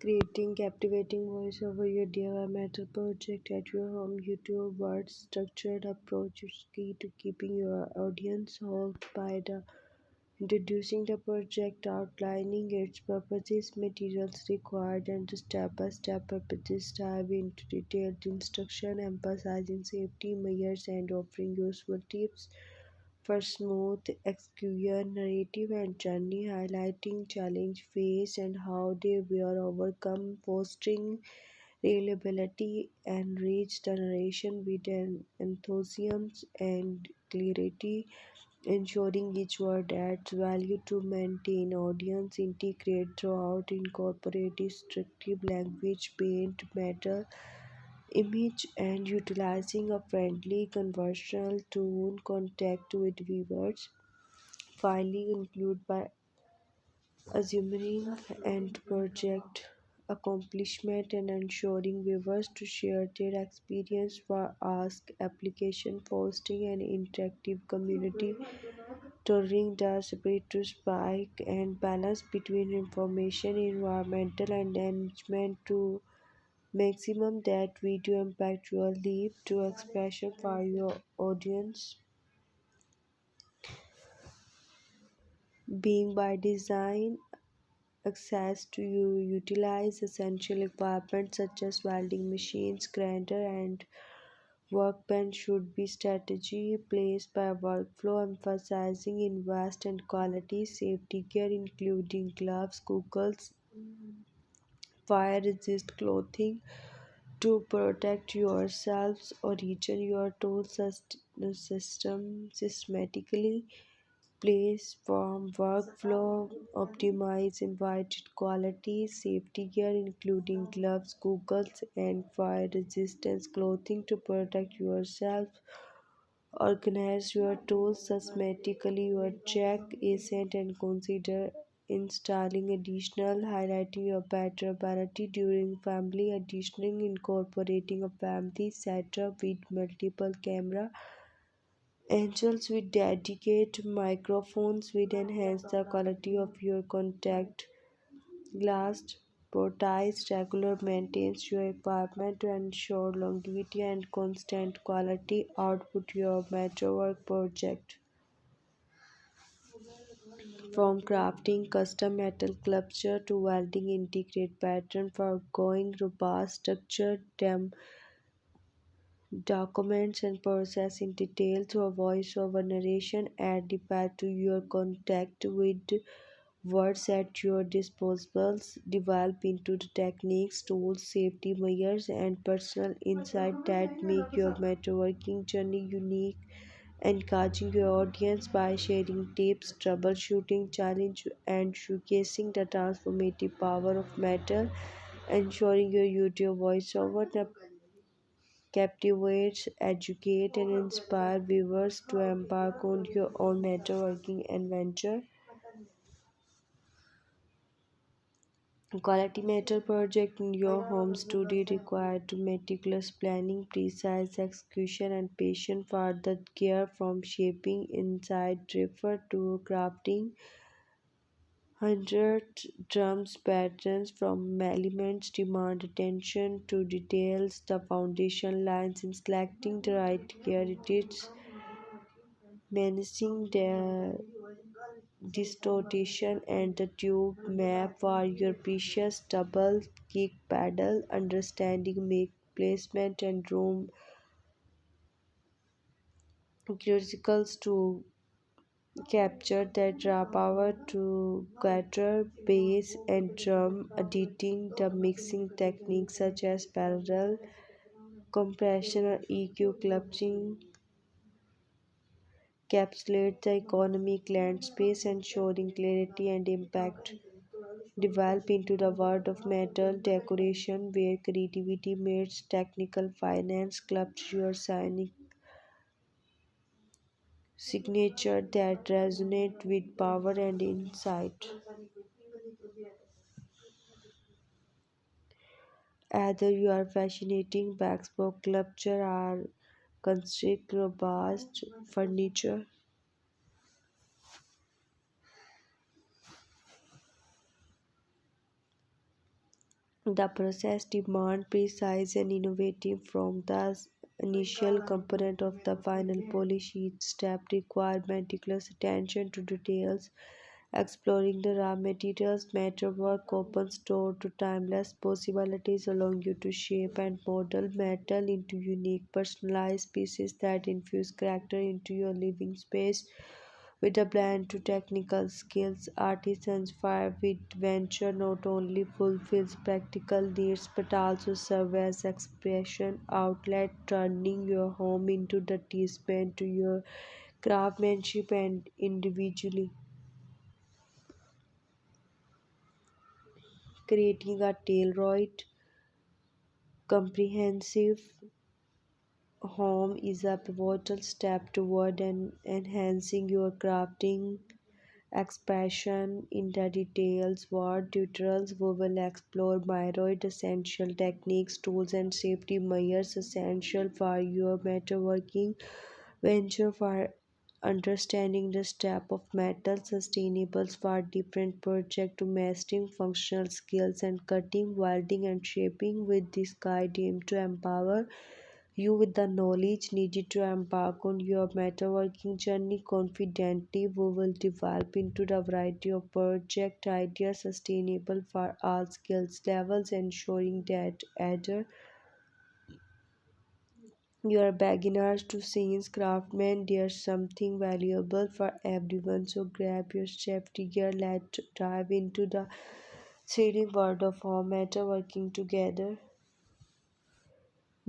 creating captivating voice over your metal project at your home. YouTube word structured approach is key to keeping your audience hooked by the introducing the project, outlining its purposes, materials required, and the step-by-step purposes. Dive into detailed instruction, emphasizing safety measures and offering useful tips for smooth execution, narrative and journey, highlighting challenge faced and how they were overcome, fostering reliability, enrich the narration with an enthusiasm and clarity, ensuring each word adds value to maintain audience integrate throughout, incorporate descriptive language, paint, matter, image, and utilizing a friendly conversational tone contact with viewers. Finally, include by assuming and project accomplishment and ensuring viewers to share their experience for ask application fostering an interactive community touring the separate spike and balance between information environmental and engagement to maximum that video impact your leap to expression for your audience being by design access to you utilize essential equipment such as welding machines, grinder, and workbench should be strategy placed by workflow emphasizing invest and quality safety gear including gloves, goggles, fire resist clothing to protect yourselves or region your tool system systematically place from workflow, optimize invited quality, safety gear including gloves, goggles, and fire resistance clothing to protect yourself. Organize your tools systematically, your check ascent and consider installing additional, highlighting your better ability during family additioning, incorporating a family setup with multiple camera angles with dedicated microphones will enhance the quality of your contact. Last, prioritize regular maintenance your equipment to ensure longevity and constant quality output your metalwork project. From crafting custom metal sculpture to welding integrate pattern for going robust structure them documents and process in detail through a voice-over narration. Add depth to your contact with words at your disposals. Develop into the techniques, tools, safety measures, and personal insight that make your networking journey unique. Encouraging your audience by sharing tips, troubleshooting challenge, and showcasing the transformative power of metal. Ensuring your YouTube voiceover captivates, educate, and inspire viewers to embark on your own networking adventure. Quality metal project in your home studio require to meticulous planning, precise execution, and patient for the care from shaping inside refer to crafting. Hundred drums patterns from elements demand attention to details. The foundation lines in selecting the right gear it is managing the distortion and the tube map for your precious double kick pedal understanding make placement and room criticals to capture that raw power to guitar, bass and drum editing the mixing techniques such as parallel compression or EQ clutching capsulate the economic land space ensuring clarity and impact. Develop into the world of metal decoration where creativity meets technical finance, sculpture your signature that resonate with power and insight. Either you are fascinating backspoke sculpture or construct robust furniture. The process demands precise and innovative from the initial component of the final polish. Each step requires meticulous attention to details. Exploring the raw materials metalwork opens door to timeless possibilities, allowing you to shape and model metal into unique personalized pieces that infuse character into your living space. With a blend to technical skills, artisans fire with venture not only fulfills practical needs but also serve as expression outlet, turning your home into the testament to your craftsmanship and individually. Creating a tailored, comprehensive home is a pivotal step toward enhancing your crafting expression in the details. What tutorials we will explore myriad essential techniques, tools, and safety measures essential for your metalworking venture, for understanding the step of metal sustainables for different project to mastering functional skills and cutting, welding, and shaping. With this guide aim to empower you with the knowledge needed to embark on your metalworking journey confidently. We will develop into the variety of project ideas sustainable for all skills levels, ensuring that either you are beginners to scenes craftsmen, there's something valuable for everyone. So grab your safety gear, let's dive into the thrilling world of home metalworking together.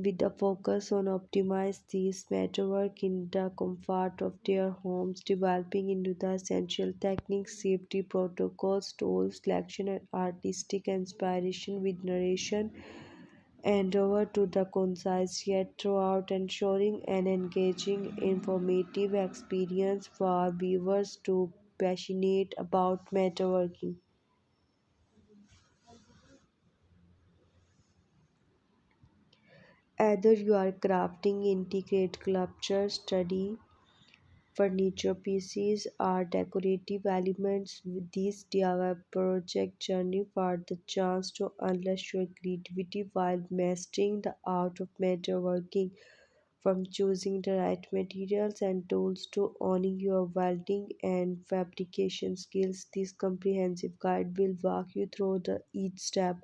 With a focus on optimize these metalwork in the comfort of their homes, developing into the essential techniques, safety protocols, tools, selection, and artistic inspiration with narration and over to the concise yet throughout ensuring an engaging, informative experience for viewers to passionate about metalworking. Either you are crafting intricate sculpture, study furniture pieces, or decorative elements, with this DIY project journey for the chance to unleash your creativity while mastering the art of metalworking. From choosing the right materials and tools to owning your welding and fabrication skills, this comprehensive guide will walk you through the each step,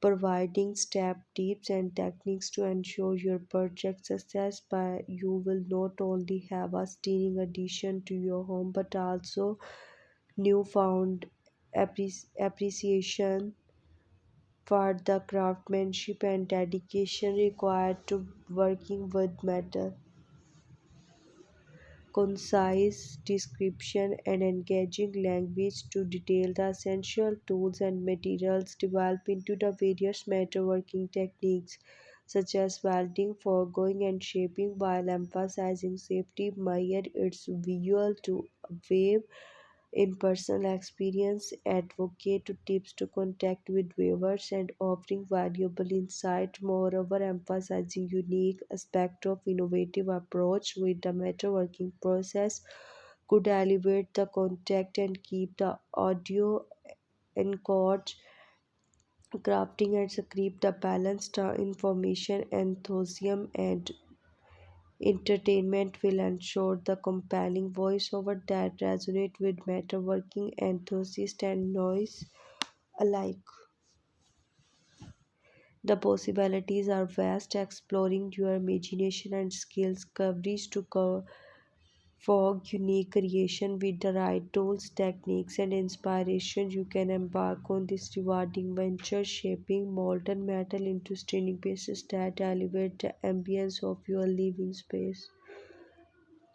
providing step tips and techniques to ensure your project success. By you will not only have a stunning addition to your home but also newfound appreciation for the craftsmanship and dedication required to working with metal. Concise description and engaging language to detail the essential tools and materials developed into the various metalworking techniques such as welding, forging, and shaping while emphasizing safety measures. It's visual to wave in personal experience, advocate tips to contact with viewers, and offering valuable insight. Moreover, emphasizing unique aspect of innovative approach with the metalworking process could elevate the contact and keep the audio encode crafting and keep the balanced information enthusiasm and entertainment will ensure the compelling voiceover that resonate with metalworking enthusiasts and noise alike. The possibilities are vast, exploring your imagination and skills coverage to for unique creation with the right tools, techniques, and inspiration. You can embark on this rewarding venture, shaping molten metal into stunning pieces that elevate the ambience of your living space.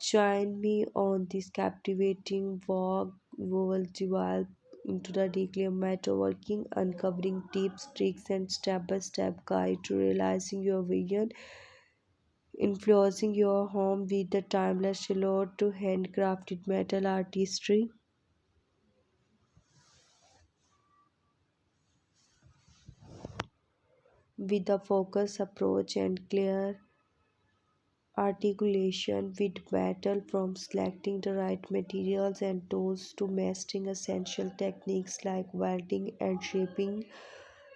Join me on this captivating walk. We will delve into the daily metalworking, uncovering tips, tricks, and step-by-step guide to realizing your vision, influencing your home with the timeless allure to handcrafted metal artistry. With a focused approach and clear articulation with metal, from selecting the right materials and tools to mastering essential techniques like welding and shaping.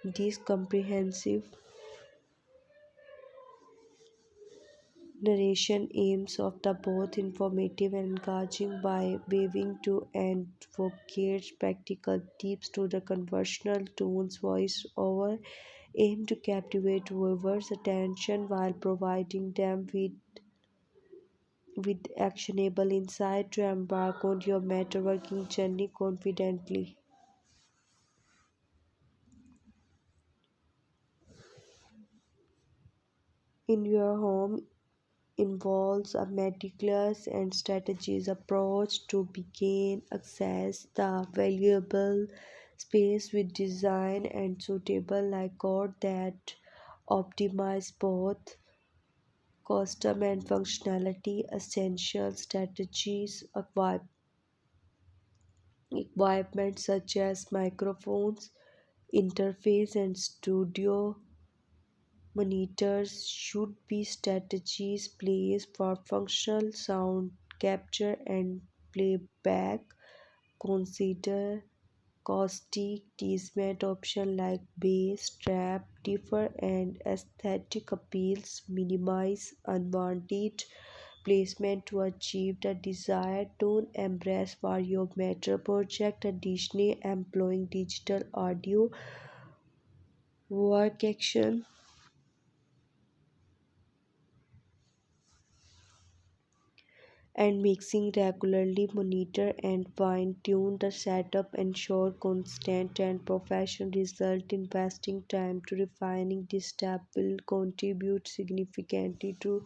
This comprehensive narration aims of the both informative and engaging by weaving to advocates practical tips to the conversational tones voice over aim to captivate viewers' attention while providing them with actionable insight to embark on your metalworking journey confidently. In your home involves a meticulous and strategies approach to begin access the valuable space with design and suitable layout that optimize both custom and functionality essential strategies equipment such as microphones interface and studio monitors should be strategies placed for functional sound capture and playback. Consider caustic treatment options like bass, trap, differ, and aesthetic appeals. Minimize unwanted placement to achieve the desired tone. Embrace for your metal project. Additionally, employing digital audio work action and mixing regularly monitor and fine tune the setup ensure constant and professional result investing time to refining this step will contribute significantly to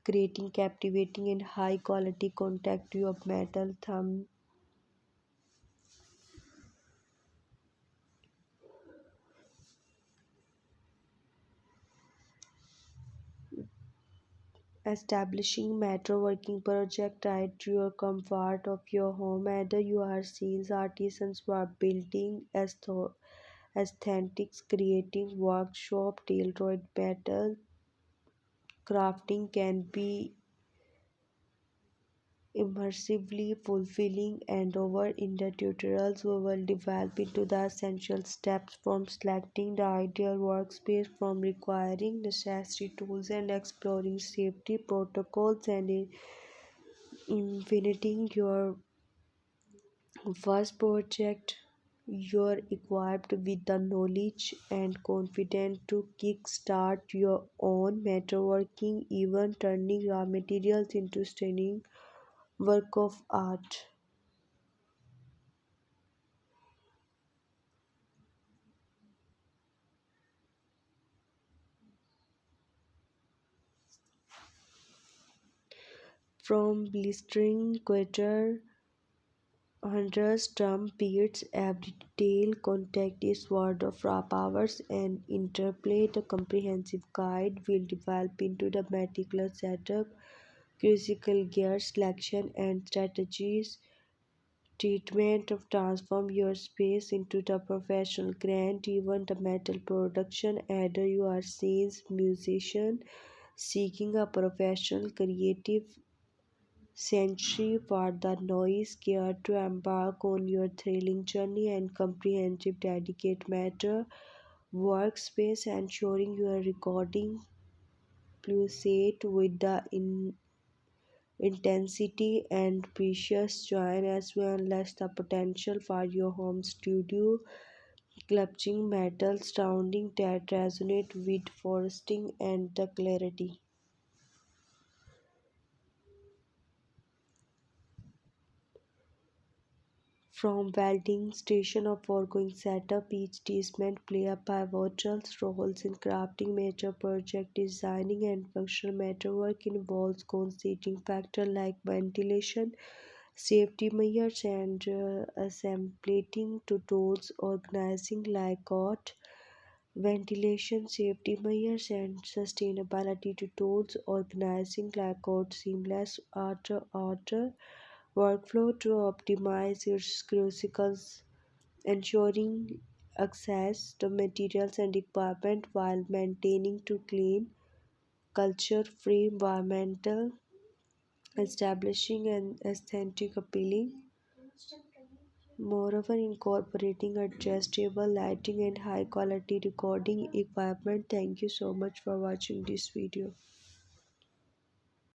creating captivating and high quality contact of metal thumb establishing metro working project tied to your comfort of your home either you are scenes artisans who are building aesthetics creating workshop tailored metal crafting can be immersively fulfilling and over in the tutorials we will develop into the essential steps from selecting the ideal workspace from requiring necessary tools and exploring safety protocols and infiniting your first project you're equipped with the knowledge and confidence to kickstart your own metalworking even turning raw materials into stunning work of art. From blistering quitter hunters drum beats every detail contact is word of raw powers and interplay the comprehensive guide will develop into the meticulous setup critical gear selection and strategies treatment of transform your space into the professional grand even the metal production either you are scenes musician seeking a professional creative century for the noise care to embark on your thrilling journey and comprehensive dedicate matter workspace ensuring you are recording pulsate with the intensity and precious joy as well as the potential for your home studio clutching metal sounding that resonate with foresting and the clarity. From welding station of foregoing setup, each discipline play a pivotal role in crafting major project designing and functional metalwork involves considering factors like ventilation, safety measures, and assembling to tools, organizing layout, ventilation, safety measures, and sustainability to tools, organizing layout, seamless outer workflow to optimize your crucicles, ensuring access to materials and equipment while maintaining to clean, culture-free environmental, establishing an aesthetic appealing Moreover, incorporating adjustable lighting and high quality recording equipment. Thank you so much for watching this video.